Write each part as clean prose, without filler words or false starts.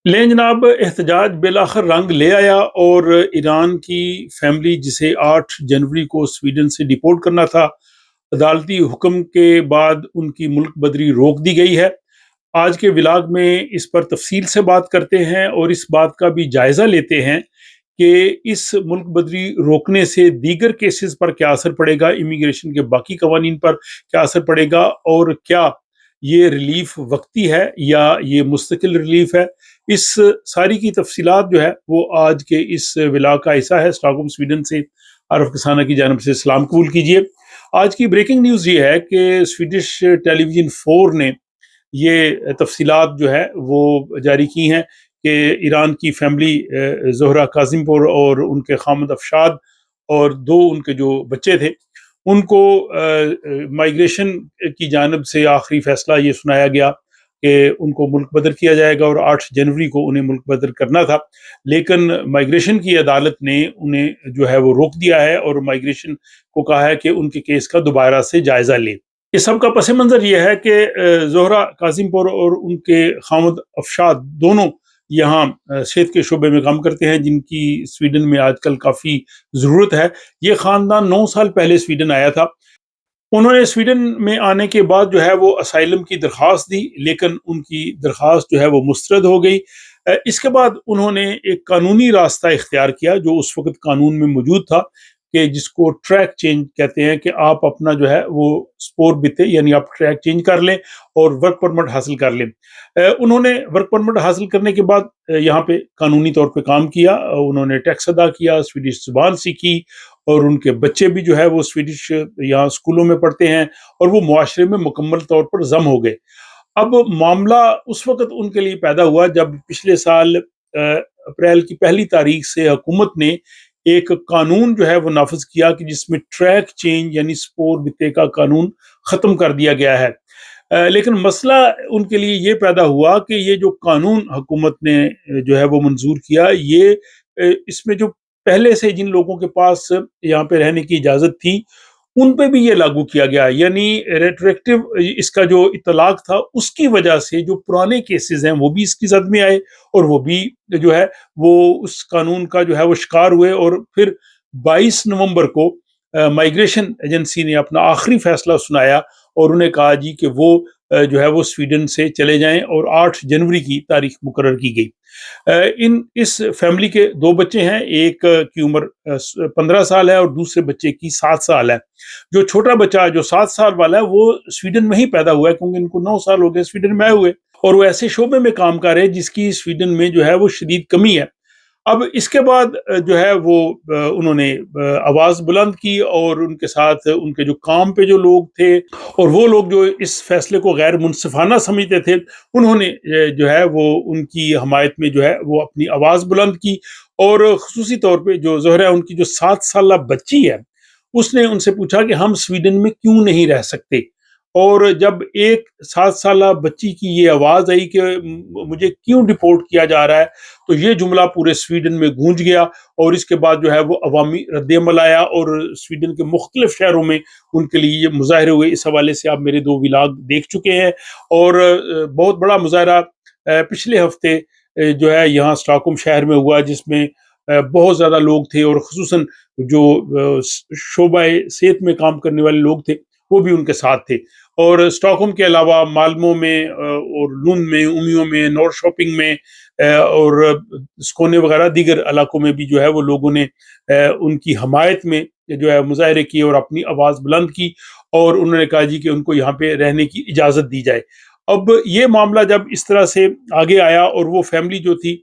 लें जनाब, एहतजाज बिलाखिर रंग ले आया और ईरान की फैमिली जिसे 8 जनवरी को स्वीडन से डिपोर्ट करना था, अदालती हुक्म के बाद उनकी मुल्क बदरी रोक दी गई है। आज के व्लॉग में इस पर तफसील से बात करते हैं और इस बात का भी जायज़ा लेते हैं कि इस मुल्क बदरी रोकने से दीगर केसेस पर क्या असर पड़ेगा, इमिग्रेशन के बाकी कवानीन पर क्या असर पड़ेगा और क्या ये रिलीफ वक्ती है या ये मुस्तकिल रिलीफ है। इस सारी की तफसीलात जो है वो आज के इस व्लॉग का हिस्सा है। स्टॉकहोम स्वीडन से आरफ किसाना की जानब से सलाम कबूल कीजिए। आज की ब्रेकिंग न्यूज़ ये है कि स्वीडिश टेलीविजन 4 ने ये तफसीलात जो है वो जारी की हैं कि ईरान की फैमिली ज़ोहरा काज़िमपुर और उनके खामद अफशाद और दो उनके जो बच्चे थे उनको माइग्रेशन की जानब से आखिरी फैसला ये सुनाया गया कि उनको मुल्क बदर किया जाएगा और 8 जनवरी को उन्हें मुल्क बदर करना था। लेकिन माइग्रेशन की अदालत ने उन्हें जो है वो रोक दिया है और माइग्रेशन को कहा है कि उनके केस का दोबारा से जायज़ा ले। इस सब का पस मंज़र ये है कि ज़ोहरा काज़िमपुर और उनके खामद अफशाद दोनों यहाँ सेहत के शोबे में काम करते हैं, जिनकी स्वीडन में आजकल काफ़ी ज़रूरत है। ये ख़ानदान 9 साल पहले स्वीडन आया था। उन्होंने स्वीडन में आने के बाद जो है वो असाइलम की दरख्वास्त दी, लेकिन उनकी दरख्वास्त जो है वो मुस्तरद हो गई। इसके बाद उन्होंने एक कानूनी रास्ता इख्तियार किया जो उस वक़्त कानून में मौजूद था, कि जिसको ट्रैक चेंज कहते हैं, कि आप अपना जो है वो स्पोर बिते यानी आप ट्रैक चेंज कर लें और वर्क परमिट हासिल कर लें। उन्होंने वर्क परमिट हासिल करने के बाद यहाँ पे कानूनी तौर पे काम किया। उन्होंने टैक्स अदा किया, स्वीडिश ज़ुबान सीखी और उनके बच्चे भी जो है वो स्वीडिश यहाँ स्कूलों में पढ़ते हैं और वो मुआशरे में मुकम्मल तौर पर जम हो गए। अब मामला उस वक़्त उनके लिए पैदा हुआ जब पिछले साल अप्रैल की पहली तारीख से हुकूमत ने एक कानून जो है वो नाफ़िज़ किया कि जिसमें ट्रैक चेंज यानी स्पोर बिते का कानून ख़त्म कर दिया गया है। लेकिन मसला उनके लिए ये पैदा हुआ कि ये जो कानून हुकूमत ने जो है वो मंजूर किया, ये इसमें जो पहले से जिन लोगों के पास यहाँ पे रहने की इजाज़त थी, उन पे भी ये लागू किया गया। यानी रेट्रोएक्टिव इसका जो इतलाक था, उसकी वजह से जो पुराने केसेस हैं वो भी इसकी ज़द में आए और वो भी जो है वो उस कानून का जो है वो शिकार हुए। और फिर 22 नवंबर को माइग्रेशन एजेंसी ने अपना आखिरी फैसला सुनाया और उन्हें कहा जी कि वो जो है वो स्वीडन से चले जाएं और 8 जनवरी की तारीख मुकर्रर की गई। इन इस फैमिली के दो बच्चे हैं, एक की उम्र 15 साल है और दूसरे बच्चे की 7 साल है। जो छोटा बच्चा जो 7 साल वाला है वो स्वीडन में ही पैदा हुआ है, क्योंकि इनको 9 साल हो गए स्वीडन में आए हुए, और वो ऐसे शोबे में काम कर रहे हैं जिसकी स्वीडन में जो है वो शदीद कमी है। अब इसके बाद जो है वो उन्होंने आवाज़ बुलंद की और उनके साथ उनके जो काम पे जो लोग थे और वो लोग जो इस फैसले को गैर मुनसिफाना समझते थे, उन्होंने जो है वो उनकी हमायत में जो है वो अपनी आवाज़ बुलंद की। और ख़ुसूसी तौर पे जो ज़ोहरा है, उनकी जो 7 साला बच्ची है, उसने उनसे पूछा कि हम स्वीडन में क्यों नहीं रह सकते। और जब एक 7 साला बच्ची की ये आवाज़ आई कि मुझे क्यों डिपोर्ट किया जा रहा है, तो ये जुमला पूरे स्वीडन में गूंज गया और इसके बाद जो है वो अवामी रद्द-ए-अमल आया और स्वीडन के मुख्तलिफ शहरों में उनके लिए ये मुज़ाहरे हुए। इस हवाले से आप मेरे 2 व्लॉग देख चुके हैं। और बहुत बड़ा मुज़ाहरा पिछले हफ्ते जो है यहाँ स्टॉकहोम शहर में हुआ, जिसमें बहुत ज़्यादा लोग थे और ख़ुसूसन जो शोबाए सेहत में काम करने वाले लोग थे, वो भी उनके साथ थे। और स्टॉकहोम के अलावा माल्मो में और लुंड में, उमियो में, नॉरशॉपिंग में और स्कोने वगैरह दीगर इलाकों में भी जो है वो लोगों ने उनकी हमायत में जो है मुज़ाहरे किए और अपनी आवाज़ बुलंद की और उन्होंने कहा जी कि उनको यहाँ पे रहने की इजाज़त दी जाए। अब ये मामला जब इस तरह से आगे आया और वो फैमिली जो थी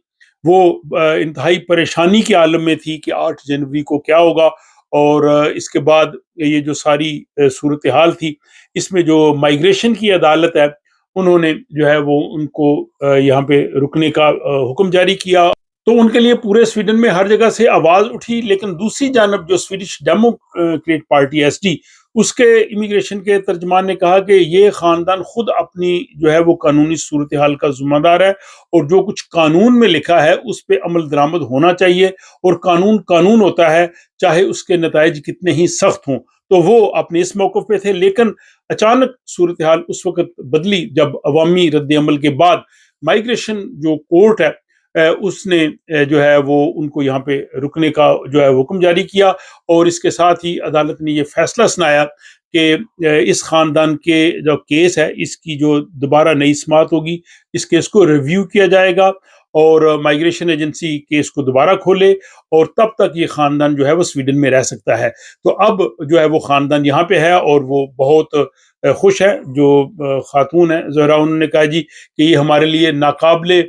वो इंतहाई परेशानी के आलम में थी कि 8 जनवरी को क्या होगा। और इसके बाद ये जो सारी सूरत हाल थी, इसमें जो माइग्रेशन की अदालत है, उन्होंने जो है वो उनको यहाँ पे रुकने का हुक्म जारी किया। तो उनके लिए पूरे स्वीडन में हर जगह से आवाज़ उठी। लेकिन दूसरी जानब जो स्वीडिश डेमोक्रेट पार्टी एसडी, उसके इमिग्रेशन के तर्जमान ने कहा कि ये ख़ानदान खुद अपनी जो है वो कानूनी सूरत हाल का ज़िम्मेदार है और जो कुछ कानून में लिखा है उस पे अमल दरामद होना चाहिए और कानून कानून होता है, चाहे उसके नताइज कितने ही सख्त हों। तो वो अपने इस मौक़िफ़ पे थे। लेकिन अचानक सूरत हाल उस वक़्त बदली जब अवामी रद्द अमल के बाद माइग्रेशन जो कोर्ट है اس نے جو ہے وہ ان کو یہاں پہ رکنے کا جو ہے حکم جاری کیا، اور اس کے ساتھ ہی عدالت نے یہ فیصلہ سنایا کہ اس خاندان کے جو کیس ہے اس کی جو دوبارہ نئی سماعت ہوگی، اس کیس کو ریویو کیا جائے گا، اور مائگریشن ایجنسی کیس کو دوبارہ کھولے، اور تب تک یہ خاندان جو ہے وہ سویڈن میں رہ سکتا ہے۔ تو اب جو ہے وہ خاندان یہاں پہ ہے، اور وہ بہت خوش ہے۔ جو خاتون ہے زہرا، انہوں نے کہا جی کہ یہ ہمارے لیے ناقابل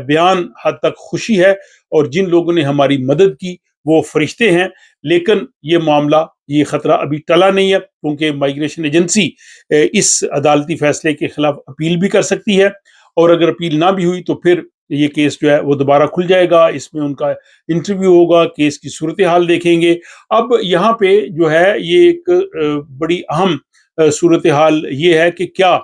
بیان حد تک خوشی ہے، اور جن لوگوں نے ہماری مدد کی وہ فرشتے ہیں، لیکن یہ معاملہ، یہ خطرہ ابھی ٹلا نہیں ہے، کیونکہ مائگریشن ایجنسی اس عدالتی فیصلے کے خلاف اپیل بھی کر سکتی ہے، اور اگر اپیل نہ بھی ہوئی تو پھر یہ کیس جو ہے وہ دوبارہ کھل جائے گا، اس میں ان کا انٹرویو ہوگا، کیس کی صورتحال دیکھیں گے۔ اب یہاں پہ جو ہے یہ ایک بڑی اہم صورتحال یہ ہے کہ کیا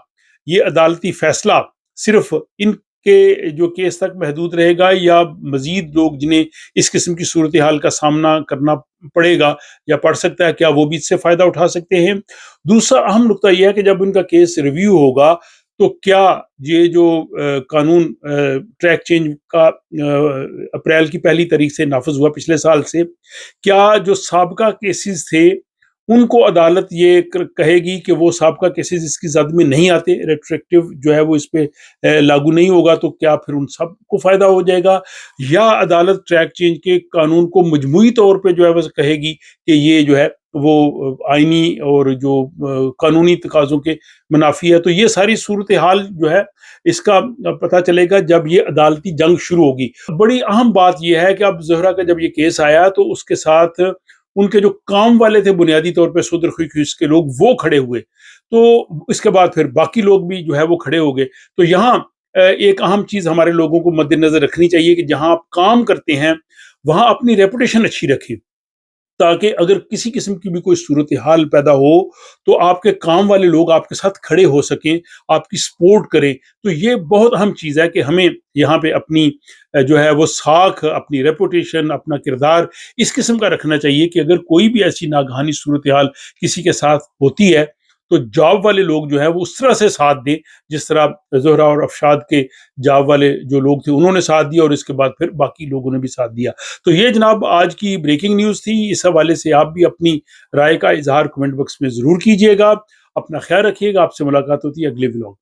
یہ عدالتی فیصلہ صرف ان کے جو کیس تک محدود رہے گا، یا مزید لوگ جنہیں اس قسم کی صورتحال کا سامنا کرنا پڑے گا یا پڑ سکتا ہے، کیا وہ بھی اس سے فائدہ اٹھا سکتے ہیں؟ دوسرا اہم نقطہ یہ ہے کہ جب ان کا کیس ریویو ہوگا تو کیا یہ جو قانون ٹریک چینج کا اپریل کی 1 تاریخ سے نافذ ہوا پچھلے سال سے، کیا جو سابقہ کیسز تھے ان کو عدالت یہ کہے گی کہ وہ سابقہ کیسز اس کی زد میں نہیں آتے، ریٹریکٹیو جو ہے وہ اس پہ لاگو نہیں ہوگا، تو کیا پھر ان سب کو فائدہ ہو جائے گا؟ یا عدالت ٹریک چینج کے قانون کو مجموعی طور پہ جو ہے وہ کہے گی کہ یہ جو ہے وہ آئینی اور جو قانونی تقاضوں کے منافی ہے؟ تو یہ ساری صورتحال جو ہے اس کا پتہ چلے گا جب یہ عدالتی جنگ شروع ہوگی۔ بڑی اہم بات یہ ہے کہ اب زہرا کا جب یہ کیس آیا تو اس کے ساتھ ان کے جو کام والے تھے بنیادی طور پہ سودرخیز کے لوگ، وہ کھڑے ہوئے، تو اس کے بعد پھر باقی لوگ بھی جو ہے وہ کھڑے ہو گئے۔ تو یہاں ایک اہم چیز ہمارے لوگوں کو مد نظر رکھنی چاہیے کہ جہاں آپ کام کرتے ہیں وہاں اپنی ریپوٹیشن اچھی رکھیں، تاکہ اگر کسی قسم کی بھی کوئی صورتحال پیدا ہو تو آپ کے کام والے لوگ آپ کے ساتھ کھڑے ہو سکیں، آپ کی سپورٹ کریں۔ تو یہ بہت اہم چیز ہے کہ ہمیں یہاں پہ اپنی جو ہے وہ ساکھ، اپنی ریپوٹیشن، اپنا کردار اس قسم کا رکھنا چاہیے کہ اگر کوئی بھی ایسی ناگہانی صورتحال کسی کے ساتھ ہوتی ہے تو جاب والے لوگ جو ہے وہ اس طرح سے ساتھ دیں جس طرح زہرا اور افشاد کے جاب والے جو لوگ تھے انہوں نے ساتھ دیا، اور اس کے بعد پھر باقی لوگوں نے بھی ساتھ دیا۔ تو یہ جناب آج کی بریکنگ نیوز تھی۔ اس حوالے سے آپ بھی اپنی رائے کا اظہار کمنٹ باکس میں ضرور کیجیے گا۔ اپنا خیال رکھیے گا۔ آپ سے ملاقات ہوتی ہے اگلے ولاگ۔